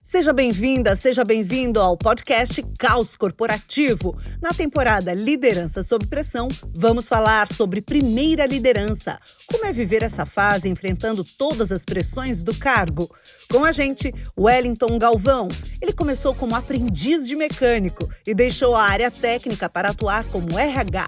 Seja bem-vinda, seja bem-vindo ao podcast Caos Corporativo. Na temporada Liderança sob Pressão, vamos falar sobre primeira liderança. Como é viver essa fase enfrentando todas as pressões do cargo? Com a gente, Wellington Galvão. Ele começou como aprendiz de mecânico e deixou a área técnica para atuar como RH.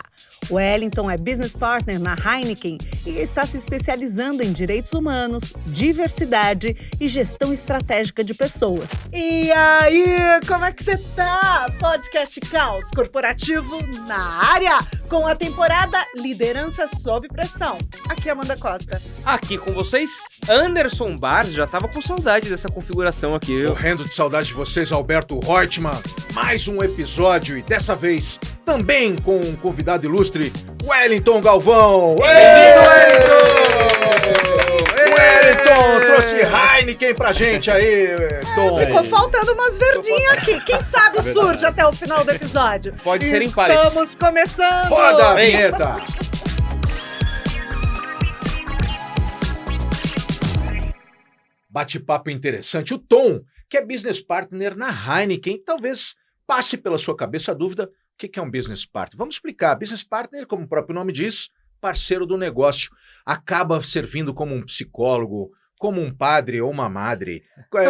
Wellington é business partner na Heineken e está se especializando em direitos humanos, diversidade e gestão estratégica de pessoas. E aí, como é que você tá? Podcast Caos Corporativo na área, com a temporada Liderança sob Pressão. Aqui é Amanda Costa. Aqui com vocês, Anderson Barros. Já tava com saudade dessa configuração aqui. Morrendo de saudade de vocês, Alberto Reutemann. Mais um episódio e dessa vez também com um convidado ilustre, Wellington Galvão. Bem-vindo, Wellington trouxe Heineken pra gente aí, Tom. Ficou faltando umas verdinhas aqui. Quem sabe surge até o final do episódio. Pode ser em pallets. Estamos começando. Roda a vinheta. Bate-papo interessante. O Tom, que é business partner na Heineken, talvez passe pela sua cabeça a dúvida: o que é um business partner? Vamos explicar. Business partner, como o próprio nome diz, parceiro do negócio. Acaba servindo como um psicólogo, como um padre ou uma madre.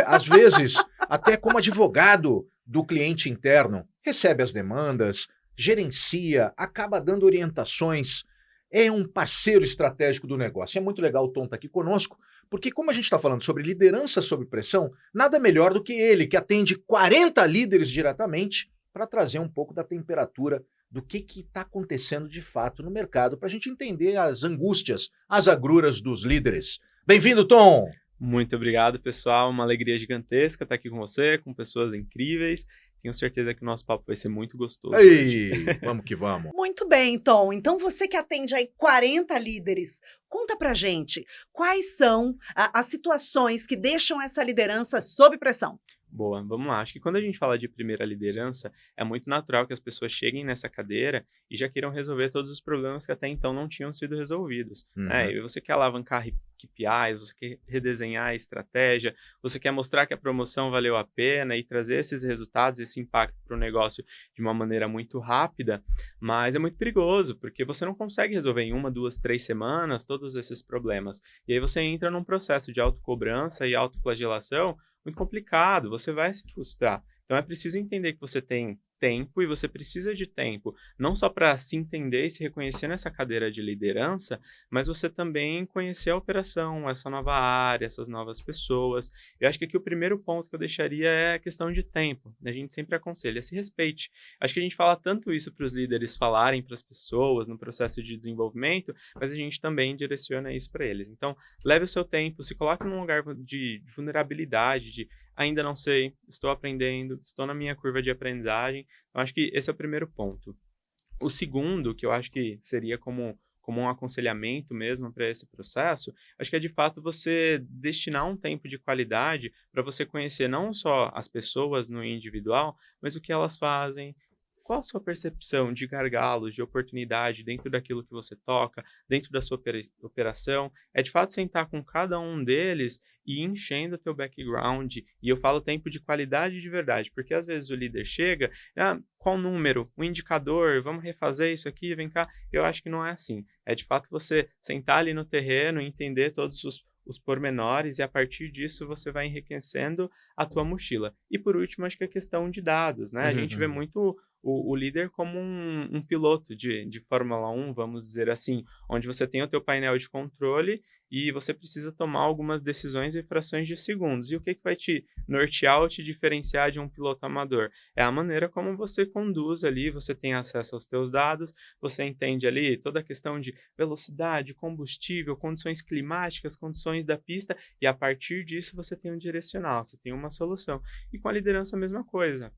Às vezes, até como advogado do cliente interno. Recebe as demandas, gerencia, acaba dando orientações. É um parceiro estratégico do negócio. É muito legal o Tom estar aqui conosco, porque como a gente está falando sobre liderança sob pressão, nada melhor do que ele, que atende 40 líderes diretamente, para trazer um pouco da temperatura do que está acontecendo de fato no mercado, para a gente entender as angústias, as agruras dos líderes. Bem-vindo, Tom! Muito obrigado, pessoal. Uma alegria gigantesca estar aqui com você, com pessoas incríveis. Tenho certeza que o nosso papo vai ser muito gostoso. Ei, vamos que vamos. Muito bem, Tom. Então, você que atende aí 40 líderes, conta pra gente quais são as situações que deixam essa liderança sob pressão. Boa, vamos lá. Acho que quando a gente fala de primeira liderança, é muito natural que as pessoas cheguem nessa cadeira e já queiram resolver todos os problemas que até então não tinham sido resolvidos. Né? E você quer alavancar KPIs, você quer redesenhar a estratégia, você quer mostrar que a promoção valeu a pena e trazer esses resultados, esse impacto para o negócio de uma maneira muito rápida, mas é muito perigoso, porque você não consegue resolver em 1, 2, 3 semanas todos esses problemas. E aí você entra num processo de autocobrança e autoflagelação muito complicado, você vai se frustrar. Então é preciso entender que você tem tempo e você precisa de tempo, não só para se entender e se reconhecer nessa cadeira de liderança, mas você também conhecer a operação, essa nova área, essas novas pessoas. Eu acho que aqui o primeiro ponto que eu deixaria é a questão de tempo. A gente sempre aconselha, se respeite. Acho que a gente fala tanto isso para os líderes falarem para as pessoas no processo de desenvolvimento, mas a gente também direciona isso para eles. Então, leve o seu tempo, se coloque num lugar de vulnerabilidade, de ainda não sei, estou aprendendo, estou na minha curva de aprendizagem. Eu acho que esse é o primeiro ponto. O segundo, que eu acho que seria como um aconselhamento mesmo para esse processo, acho que é de fato você destinar um tempo de qualidade para você conhecer não só as pessoas no individual, mas o que elas fazem. Qual a sua percepção de gargalos, de oportunidade dentro daquilo que você toca, dentro da sua operação? É de fato sentar com cada um deles e ir enchendo o teu background. E eu falo tempo de qualidade de verdade, porque às vezes o líder chega, qual número, o indicador, vamos refazer isso aqui, vem cá. Eu acho que não é assim. É de fato você sentar ali no terreno e entender todos os pormenores e a partir disso você vai enriquecendo a tua mochila. E por último, acho que a questão de dados, né? A gente vê muito o líder como um piloto de Fórmula 1, vamos dizer assim, onde você tem o teu painel de controle e você precisa tomar algumas decisões em frações de segundos. E o que vai te nortear ou te diferenciar de um piloto amador? É a maneira como você conduz ali, você tem acesso aos teus dados, você entende ali toda a questão de velocidade, combustível, condições climáticas, condições da pista, e a partir disso você tem um direcional, você tem uma solução. E com a liderança a mesma coisa.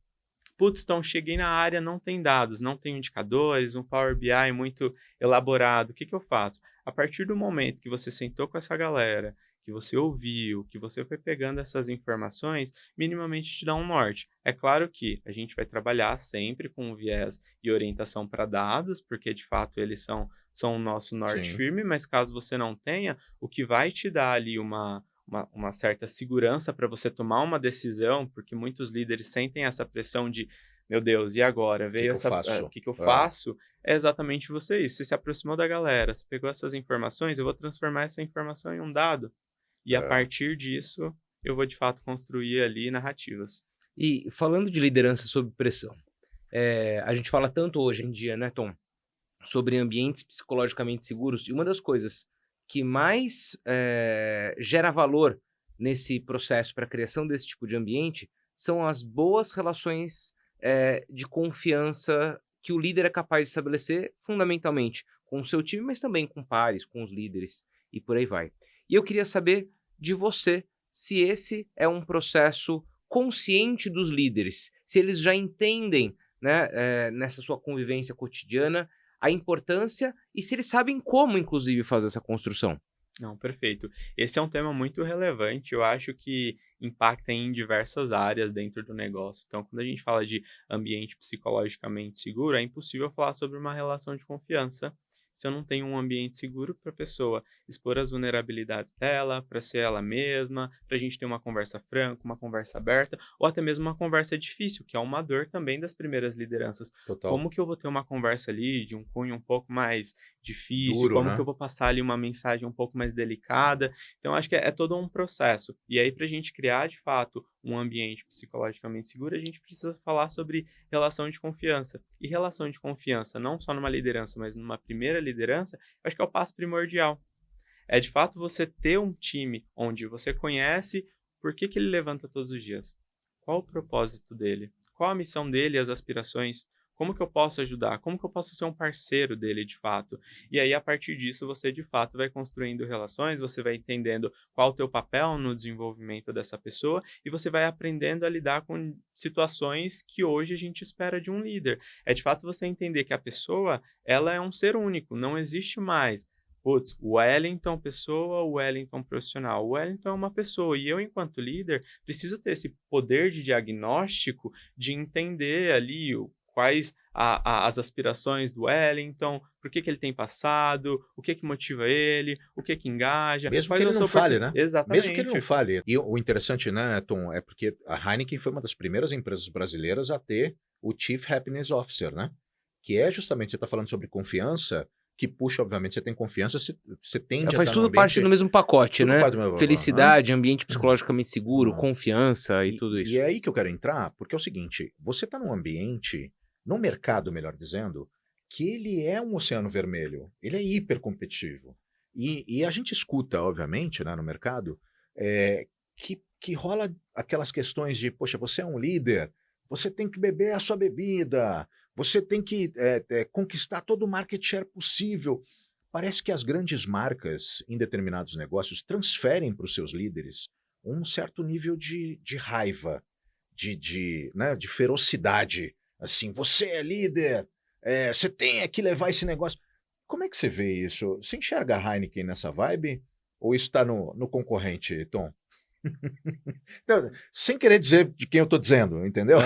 Putz, então cheguei na área, não tem dados, não tem indicadores, um Power BI muito elaborado. O que eu faço? A partir do momento que você sentou com essa galera, que você ouviu, que você foi pegando essas informações, minimamente te dá um norte. É claro que a gente vai trabalhar sempre com um viés e orientação para dados, porque de fato eles são o nosso norte firme, mas caso você não tenha, o que vai te dar ali uma uma certa segurança para você tomar uma decisão, porque muitos líderes sentem essa pressão de, meu Deus, e agora? Veio que eu faço? o que eu faço? É exatamente você isso. Você se aproximou da galera, você pegou essas informações, eu vou transformar essa informação em um dado. E a partir disso, eu vou de fato construir ali narrativas. E falando de liderança sob pressão, a gente fala tanto hoje em dia, né, Tom, sobre ambientes psicologicamente seguros, e uma das coisas que mais gera valor nesse processo para a criação desse tipo de ambiente são as boas relações de confiança que o líder é capaz de estabelecer fundamentalmente com o seu time, mas também com pares, com os líderes e por aí vai. E eu queria saber de você se esse é um processo consciente dos líderes, se eles já entendem, né, nessa sua convivência cotidiana, a importância e se eles sabem como, inclusive, fazer essa construção. Não, perfeito. Esse é um tema muito relevante, eu acho que impacta em diversas áreas dentro do negócio. Então, quando a gente fala de ambiente psicologicamente seguro, é impossível falar sobre uma relação de confiança se eu não tenho um ambiente seguro para a pessoa expor as vulnerabilidades dela, para ser ela mesma, para a gente ter uma conversa franca, uma conversa aberta, ou até mesmo uma conversa difícil, que é uma dor também das primeiras lideranças. Total. Como que eu vou ter uma conversa ali de um cunho um pouco mais difícil? Duro, Como né? que eu vou passar ali uma mensagem um pouco mais delicada? Então, acho que é todo um processo. E aí, para a gente criar, de fato, um ambiente psicologicamente seguro, a gente precisa falar sobre relação de confiança. E relação de confiança, não só numa liderança, mas numa primeira liderança, eu acho que é o passo primordial. É, de fato, você ter um time onde você conhece por que ele levanta todos os dias. Qual o propósito dele? Qual a missão dele, as aspirações? Como que eu posso ajudar? Como que eu posso ser um parceiro dele, de fato? E aí, a partir disso, você, de fato, vai construindo relações, você vai entendendo qual o teu papel no desenvolvimento dessa pessoa e você vai aprendendo a lidar com situações que hoje a gente espera de um líder. É, de fato, você entender que a pessoa, ela é um ser único, não existe mais. Putz, o Wellington pessoa, o Wellington profissional. O Wellington é uma pessoa e eu, enquanto líder, preciso ter esse poder de diagnóstico de entender ali quais as aspirações do Wellington, por que ele tem passado, o que motiva ele, o que engaja. Mesmo que ele não fale, né? Exatamente. Mesmo que ele não fale. E o interessante, né, Tom, é porque a Heineken foi uma das primeiras empresas brasileiras a ter o Chief Happiness Officer, né? Que é justamente, você está falando sobre confiança, que puxa, obviamente, você tem confiança, você tende a Faz estar tudo num parte ambiente- do mesmo pacote, tudo né? parte do mesmo- Felicidade, ambiente psicologicamente seguro, Ah. confiança e tudo isso. E é aí que eu quero entrar, porque é o seguinte, você está num ambiente, num mercado, melhor dizendo, que ele é um oceano vermelho, ele é hiper competitivo. E a gente escuta, obviamente, né, no mercado, que rola aquelas questões de, poxa, você é um líder, você tem que beber a sua bebida, você tem que conquistar todo o market share possível. Parece que as grandes marcas em determinados negócios transferem para os seus líderes um certo nível de raiva, né, de ferocidade. Assim, você é líder, você tem que levar esse negócio. Como é que você vê isso? Você enxerga a Heineken nessa vibe? Ou isso está no concorrente, Tom? Não, sem querer dizer de quem eu estou dizendo, entendeu?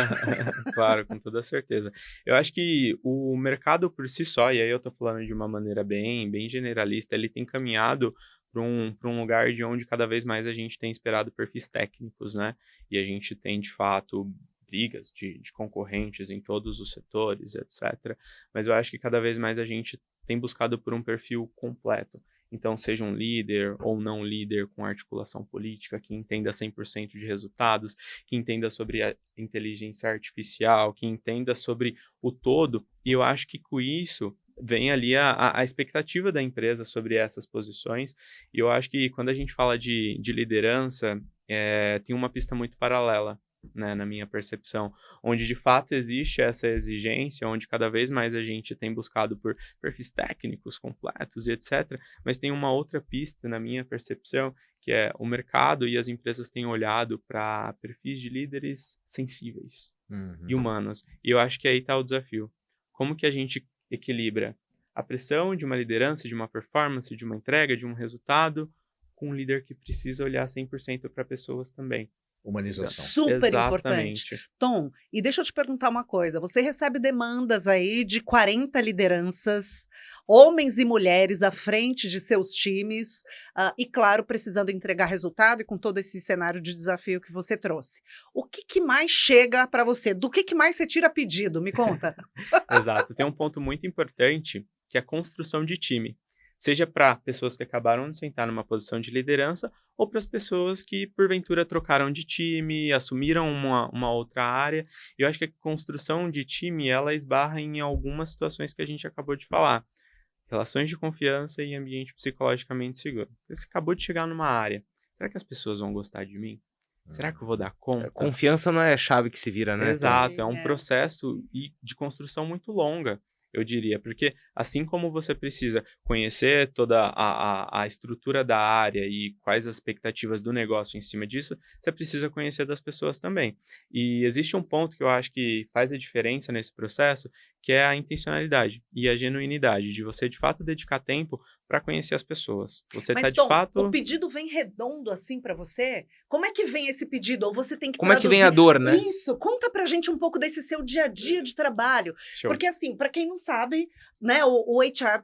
Claro, com toda certeza. Eu acho que o mercado por si só, e aí eu estou falando de uma maneira bem generalista, ele tem caminhado para um lugar de onde cada vez mais a gente tem esperado perfis técnicos, né? E a gente tem, de fato, brigas de concorrentes em todos os setores, etc. Mas eu acho que cada vez mais a gente tem buscado por um perfil completo. Então, seja um líder ou não líder com articulação política, que entenda 100% de resultados, que entenda sobre a inteligência artificial, que entenda sobre o todo. E eu acho que com isso vem ali a expectativa da empresa sobre essas posições. E eu acho que quando a gente fala de liderança, tem uma pista muito paralela, né, na minha percepção, onde de fato existe essa exigência, onde cada vez mais a gente tem buscado por perfis técnicos completos e etc. Mas tem uma outra pista, na minha percepção, que é o mercado e as empresas têm olhado para perfis de líderes sensíveis e humanos. E eu acho que aí está o desafio. Como que a gente equilibra a pressão de uma liderança, de uma performance, de uma entrega, de um resultado, com um líder que precisa olhar 100% para pessoas também. Humanização. Super importante. Exatamente. Tom, e deixa eu te perguntar uma coisa. Você recebe demandas aí de 40 lideranças, homens e mulheres à frente de seus times, e claro, precisando entregar resultado e com todo esse cenário de desafio que você trouxe. O que mais chega para você? Do que mais você tira pedido? Me conta. Exato. Tem um ponto muito importante, que é a construção de time. Seja para pessoas que acabaram de sentar numa posição de liderança ou para as pessoas que, porventura, trocaram de time, assumiram uma outra área. E eu acho que a construção de time, ela esbarra em algumas situações que a gente acabou de falar. Relações de confiança e ambiente psicologicamente seguro. Você acabou de chegar numa área. Será que as pessoas vão gostar de mim? Será que eu vou dar conta? Confiança não é a chave que se vira, né? Tom? Exato, é um É. processo de construção muito longa, eu diria, porque assim como você precisa conhecer toda a estrutura da área e quais as expectativas do negócio em cima disso, você precisa conhecer das pessoas também. E existe um ponto que eu acho que faz a diferença nesse processo, que é a intencionalidade e a genuinidade, de você de fato dedicar tempo para conhecer as pessoas. Você está Mas, de Tom, fato... o pedido vem redondo assim para você? Como é que vem esse pedido? Ou você tem que Como é que vem a traduzir? dor, né? Isso, conta pra gente um pouco desse seu dia a dia de trabalho. Show. Porque assim, para quem não sabe, né, o HR,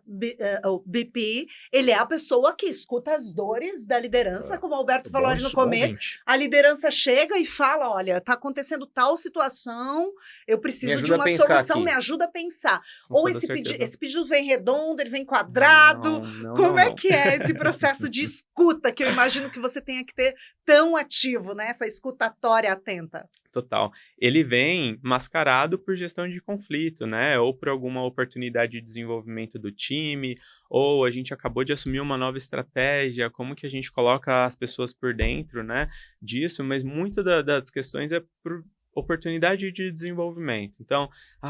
o BP, ele é a pessoa que escuta as dores da liderança, como o Alberto falou ali no começo. ouvinte. A liderança chega e fala, olha, tá acontecendo tal situação, eu preciso de ajuda a uma pensar solução, aqui. me ajuda a pensar. Com Ou toda esse certeza. pedido vem redondo, ele vem quadrado. Não, Como é não. que é esse processo de escuta que eu imagino que você tenha que ter tão ativo, né? Essa escutatória atenta. Total. Ele vem mascarado por gestão de conflito, né? Ou por alguma oportunidade de desenvolvimento do time, ou a gente acabou de assumir uma nova estratégia, como que a gente coloca as pessoas por dentro, né? Disso, mas muito das questões é por oportunidade de desenvolvimento. Então,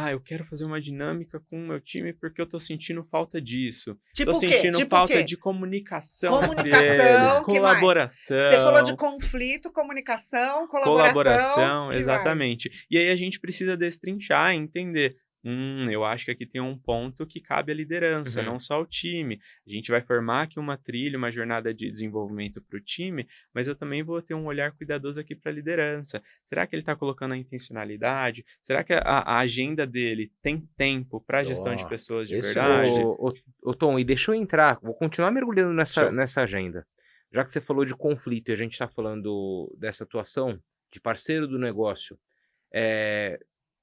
eu quero fazer uma dinâmica com o meu time porque eu tô sentindo falta disso. Tipo Tô o quê? sentindo Tipo o falta quê? de comunicação entre Comunicação, eles, que mais? colaboração. Você falou de conflito, comunicação, colaboração. Que Exatamente. E aí a gente precisa destrinchar e entender. Eu acho que aqui tem um ponto que cabe à liderança, Uhum. não só ao time. A gente vai formar aqui uma trilha, uma jornada de desenvolvimento para o time, mas eu também vou ter um olhar cuidadoso aqui para a liderança. Será que ele está colocando a intencionalidade? Será que a agenda dele tem tempo para a gestão de pessoas de esse é verdade? Ô, Tom, e deixa eu entrar, vou continuar mergulhando Show. nessa agenda. Já que você falou de conflito e a gente está falando dessa atuação de parceiro do negócio,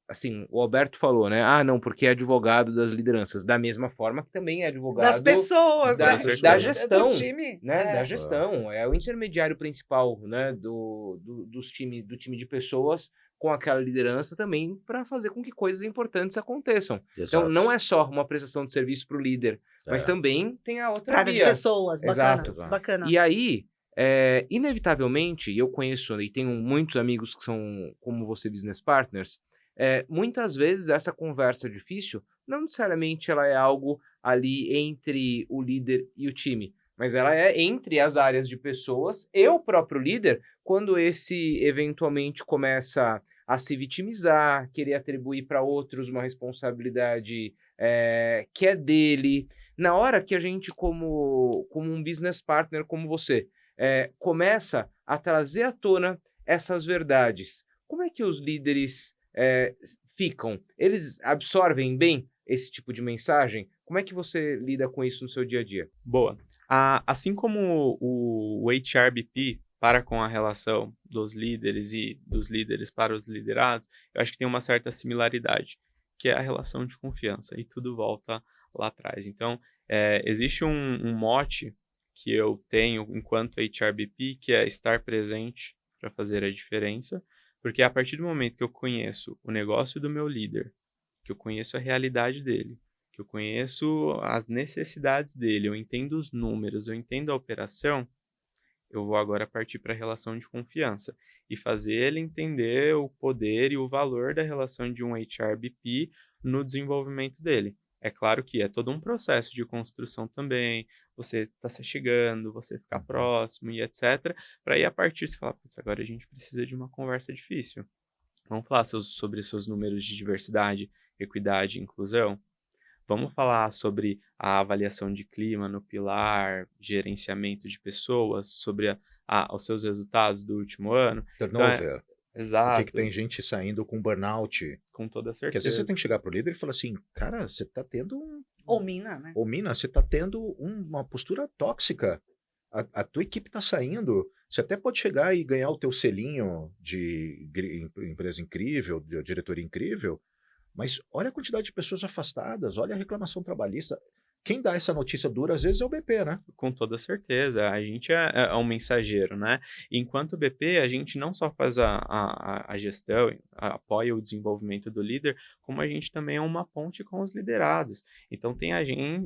assim, o Alberto falou, né? Não, porque é advogado das lideranças, da mesma forma que também é advogado Das pessoas, da, né? da gestão, Do time. né? É. Da gestão, é o intermediário principal, né? Do time de pessoas com aquela liderança também para fazer com que coisas importantes aconteçam. Então, não é só uma prestação de serviço para o líder, mas também tem a outra Pra área de via. pessoas, bacana. Exato. Bacana. E aí, inevitavelmente, e eu conheço e tenho muitos amigos que são, como você, business partners, muitas vezes essa conversa difícil, não necessariamente ela é algo ali entre o líder e o time, mas ela é entre as áreas de pessoas e o próprio líder, quando esse eventualmente começa a se vitimizar, querer atribuir para outros uma responsabilidade que é dele. Na hora que a gente, como um business partner como você, começa a trazer à tona essas verdades, como é que os líderes ficam? Eles absorvem bem esse tipo de mensagem? Como é que você lida com isso no seu dia a dia? Boa. Assim como o HRBP para com a relação dos líderes e dos líderes para os liderados, eu acho que tem uma certa similaridade, que é a relação de confiança, e tudo volta lá atrás. Então, existe um mote que eu tenho enquanto HRBP, que é estar presente para fazer a diferença, porque a partir do momento que eu conheço o negócio do meu líder, que eu conheço a realidade dele, que eu conheço as necessidades dele, eu entendo os números, eu entendo a operação, eu vou agora partir para a relação de confiança e fazer ele entender o poder e o valor da relação de um HRBP no desenvolvimento dele. É claro que é todo um processo de construção também, você está se chegando, você ficar próximo e etc. Para aí a partir você falar, putz, agora a gente precisa de uma conversa difícil. Vamos falar sobre seus números de diversidade, equidade e inclusão? vamos falar sobre a avaliação de clima no pilar, gerenciamento de pessoas, sobre os seus resultados do último ano. Turnover. Por que Exato, tem gente saindo com burnout? com toda Porque às vezes você certeza. tem que chegar pro líder e falar assim, cara, você tá tendo Ou mina, né? Ô, Mina, você tá tendo uma postura tóxica. A tua equipe tá saindo. Você até pode chegar e ganhar o teu selinho de empresa incrível, de diretoria incrível, mas olha a quantidade de pessoas afastadas, olha a reclamação trabalhista. Quem dá essa notícia dura, às vezes, é o BP, né? Com toda certeza, a gente é um mensageiro, né? Enquanto BP, a gente não só faz a gestão, apoia o desenvolvimento do líder, como a gente também é uma ponte com os liderados. Então, tem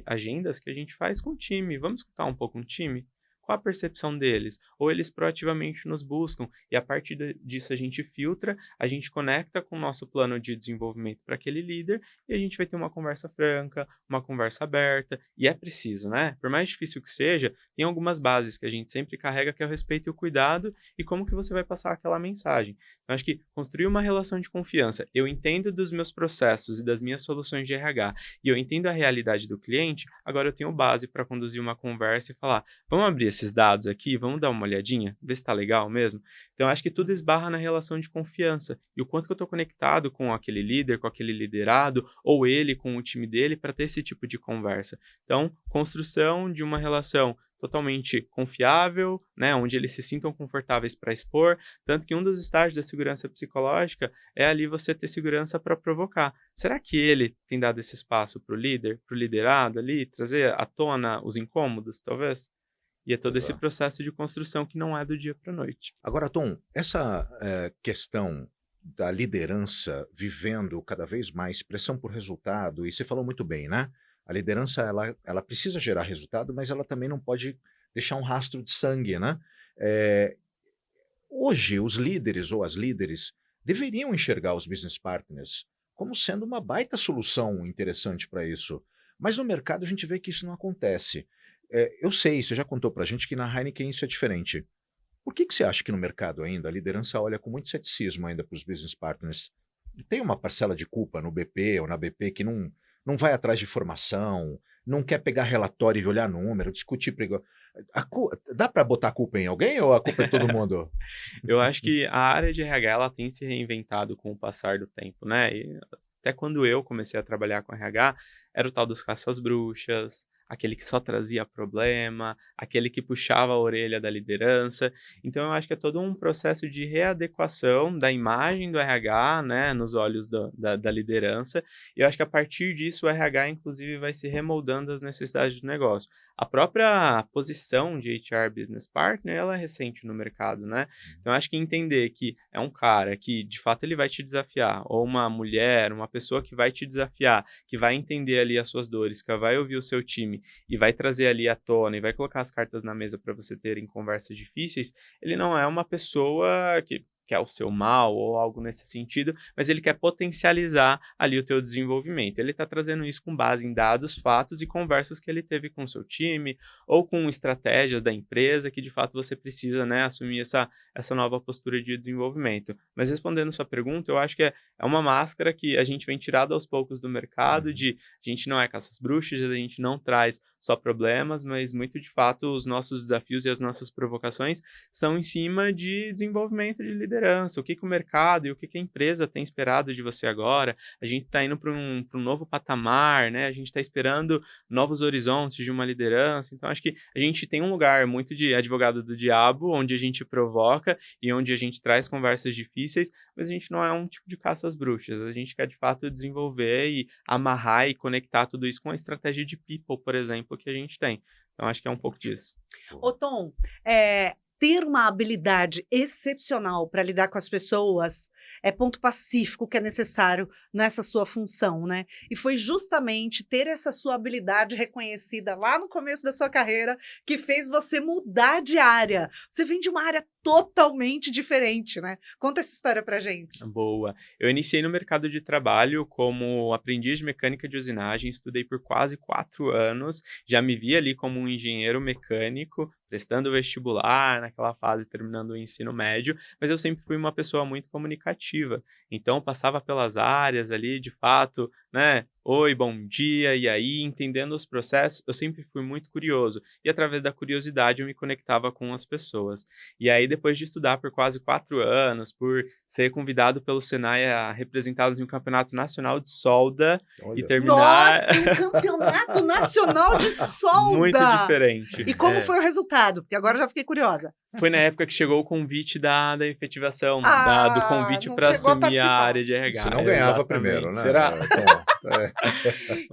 agendas que a gente faz com o time. Vamos escutar um pouco um time? Qual a percepção deles? Ou eles proativamente nos buscam e a partir disso a gente filtra, a gente conecta com o nosso plano de desenvolvimento para aquele líder e a gente vai ter uma conversa franca, uma conversa aberta e é preciso, né? Por mais difícil que seja, tem algumas bases que a gente sempre carrega que é o respeito e o cuidado e como que você vai passar aquela mensagem. Eu acho que construir uma relação de confiança, eu entendo dos meus processos e das minhas soluções de RH e eu entendo a realidade do cliente, agora eu tenho base para conduzir uma conversa e falar, vamos abrir esses dados aqui, vamos dar uma olhadinha, ver se está legal mesmo. Então, eu acho que tudo esbarra na relação de confiança e o quanto que eu estou conectado com aquele líder, com aquele liderado, ou ele com o time dele para ter esse tipo de conversa. Então, construção de uma relação totalmente confiável, né, onde eles se sintam confortáveis para expor, tanto que um dos estágios da segurança psicológica é ali você ter segurança para provocar. Será que ele tem dado esse espaço para o líder, para o liderado ali, trazer à tona os incômodos, talvez? E é todo esse Exato. processo de construção que não é do dia para a noite. Agora, Tom, essa questão da liderança vivendo cada vez mais pressão por resultado, e você falou muito bem, né? A liderança, ela precisa gerar resultado, mas ela também não pode deixar um rastro de sangue, né? Eh, Hoje, os líderes ou as líderes deveriam enxergar os business partners como sendo uma baita solução interessante para isso. Mas no mercado a gente vê que isso não acontece. Eu sei, você já contou para a gente que na Heineken isso é diferente. Por que você acha que no mercado ainda a liderança olha com muito ceticismo ainda para os business partners? Tem uma parcela de culpa no BP ou na BP que não vai atrás de informação, não quer pegar relatório e olhar número, discutir. Dá para botar a culpa em alguém ou a culpa é de todo mundo? Eu acho que a área de RH ela tem se reinventado com o passar do tempo, né? E até quando eu comecei a trabalhar com RH, era o tal dos caças-bruxas, aquele que só trazia problema, aquele que puxava a orelha da liderança. Então, eu acho que é todo um processo de readequação da imagem do RH, né, nos olhos da liderança. E eu acho que a partir disso, o RH, inclusive, vai se remoldando às necessidades do negócio. A própria posição de HR Business Partner, ela é recente no mercado, né? Então, eu acho que entender que é um cara que, de fato, ele vai te desafiar, ou uma mulher, uma pessoa que vai te desafiar, que vai entender ali as suas dores, que vai ouvir o seu time e vai trazer ali à tona e vai colocar as cartas na mesa para você terem conversas difíceis, ele não é uma pessoa que quer o seu mal ou algo nesse sentido, mas ele quer potencializar ali o teu desenvolvimento. Ele está trazendo isso com base em dados, fatos e conversas que ele teve com o seu time ou com estratégias da empresa que de fato você precisa, né, assumir essa nova postura de desenvolvimento. Mas respondendo sua pergunta, eu acho que é uma máscara que a gente vem tirado aos poucos do mercado, de a gente não é caças-bruxas, a gente não traz só problemas, mas muito de fato os nossos desafios e as nossas provocações são em cima de desenvolvimento de liderança, o que o mercado e o que a empresa tem esperado de você agora. A gente está indo para um novo patamar, né? A gente está esperando novos horizontes de uma liderança. Então, acho que a gente tem um lugar muito de advogado do diabo, onde a gente provoca e onde a gente traz conversas difíceis, mas a gente não é um tipo de caça às bruxas. A gente quer, de fato, desenvolver e amarrar e conectar tudo isso com a estratégia de people, por exemplo, que a gente tem. Então, acho que é um pouco disso. Ô, Tom, ter uma habilidade excepcional para lidar com as pessoas é ponto pacífico que é necessário nessa sua função, né? E foi justamente ter essa sua habilidade reconhecida lá no começo da sua carreira que fez você mudar de área. Você vem de uma área totalmente diferente, né? Conta essa história pra gente. Boa. Eu iniciei no mercado de trabalho como aprendiz de mecânica de usinagem, estudei por quase 4 anos, já me vi ali como um engenheiro mecânico, prestando vestibular, naquela fase terminando o ensino médio, mas eu sempre fui uma pessoa muito comunicativa, então passava pelas áreas ali, de fato, né, oi, bom dia, e aí, entendendo os processos, eu sempre fui muito curioso. E através da curiosidade eu me conectava com as pessoas. E aí, depois de estudar por quase 4 anos, por ser convidado pelo Senai a representá-los em um campeonato nacional de solda e terminar... Nossa, um campeonato nacional de solda! Muito diferente. E como foi o resultado? Porque agora eu já fiquei curiosa. Foi na época que chegou o convite da efetivação, do convite não para chegou a assumir a participar. área de RH. Se não ganhava Exatamente. primeiro, né? Será?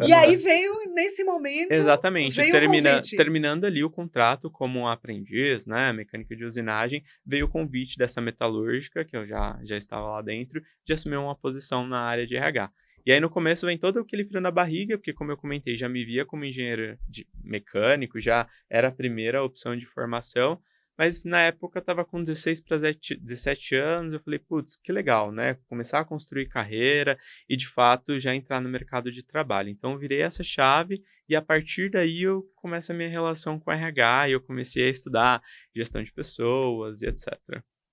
E aí veio, nesse momento, Exatamente. veio o convite. Terminando ali o contrato como aprendiz, né, mecânica de usinagem, veio o convite dessa metalúrgica, que eu já estava lá dentro, de assumir uma posição na área de RH. E aí no começo vem todo aquele frio na barriga, porque como eu comentei, já me via como engenheiro mecânico, já era a primeira opção de formação, mas na época eu estava com 16 para 17 anos, eu falei, putz, que legal, né? Começar a construir carreira e, de fato, já entrar no mercado de trabalho. Então, eu virei essa chave e, a partir daí, eu começo a minha relação com RH e eu comecei a estudar gestão de pessoas e etc.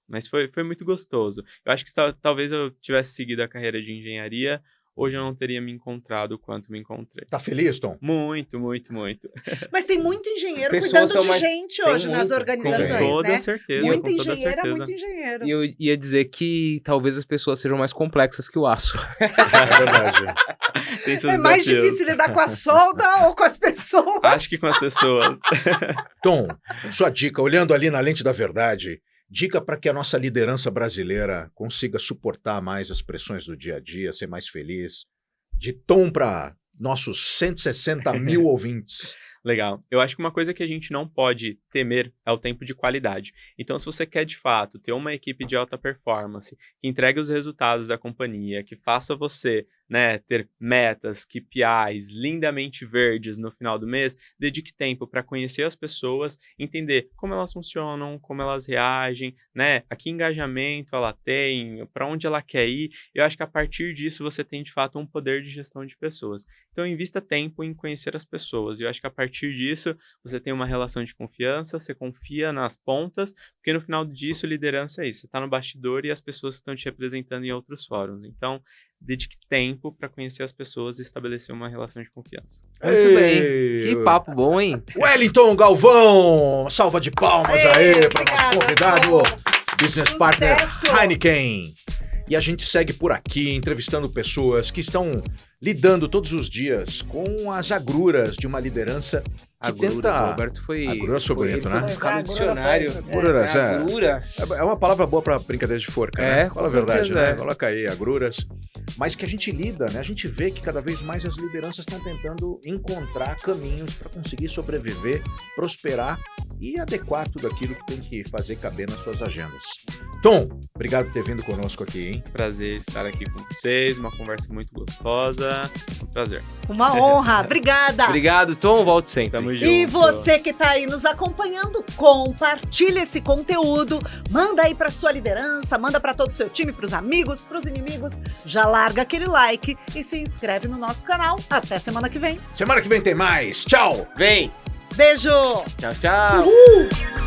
Mas foi muito gostoso. Eu acho que talvez eu tivesse seguido a carreira de engenharia, hoje eu não teria me encontrado o quanto me encontrei. Tá feliz, Tom? Muito, muito, muito. Mas tem muito engenheiro Pessoas cuidando são de mais- gente tem hoje nas muito, organizações, Com toda né? certeza, Muito com toda engenheiro é certeza. muito engenheiro. E eu ia dizer que talvez as pessoas sejam mais complexas que o aço. É verdade. Tem seus É mais desafios. difícil lidar com a solda ou com as pessoas? Acho que com as pessoas. Tom, sua dica, olhando ali na lente da verdade, dica para que a nossa liderança brasileira consiga suportar mais as pressões do dia a dia, ser mais feliz. De Tom para nossos 160 mil ouvintes. Legal. Eu acho que uma coisa que a gente não pode temer é o tempo de qualidade. Então, se você quer, de fato, ter uma equipe de alta performance, que entregue os resultados da companhia, que faça você, né, ter metas, KPIs lindamente verdes no final do mês, dedique tempo para conhecer as pessoas, entender como elas funcionam, como elas reagem, né, a que engajamento ela tem, para onde ela quer ir. Eu acho que a partir disso você tem, de fato, um poder de gestão de pessoas. Então, invista tempo em conhecer as pessoas. E eu acho que a partir disso você tem uma relação de confiança, você confia nas pontas, porque no final disso liderança é isso. Você está no bastidor e as pessoas estão te representando em outros fóruns. Então, dedique tempo para conhecer as pessoas e estabelecer uma relação de confiança. Muito bem. Que papo bom, hein? Wellington Galvão, salva de palmas aí para nosso obrigada, convidado, Tom. business Sucesso. partner Heineken. E a gente segue por aqui entrevistando pessoas que estão lidando todos os dias com as agruras de uma liderança que tenta... O Roberto foi... Agruras foi bonito, né? Buscar no Agruras dicionário. Agruras, é. Agruras. É uma palavra boa para brincadeira de forca, né? É, Fala a com verdade, certeza, né? é. Coloca aí, agruras. Mas que a gente lida, né? A gente vê que cada vez mais as lideranças estão tentando encontrar caminhos para conseguir sobreviver, prosperar e adequar tudo aquilo que tem que fazer caber nas suas agendas. Tom, obrigado por ter vindo conosco aqui, hein? Prazer estar aqui com vocês, uma conversa muito gostosa. Prazer. Uma honra. Obrigada. Obrigado, Tom. Volte sempre. Tamo junto. E você que está aí nos acompanhando, compartilha esse conteúdo, manda aí para sua liderança, manda para todo o seu time, para os amigos, para os inimigos, já larga aquele like e se inscreve no nosso canal. Até semana que vem. Semana que vem tem mais. Tchau! Vem. Beijo! Tchau, tchau. Uhul!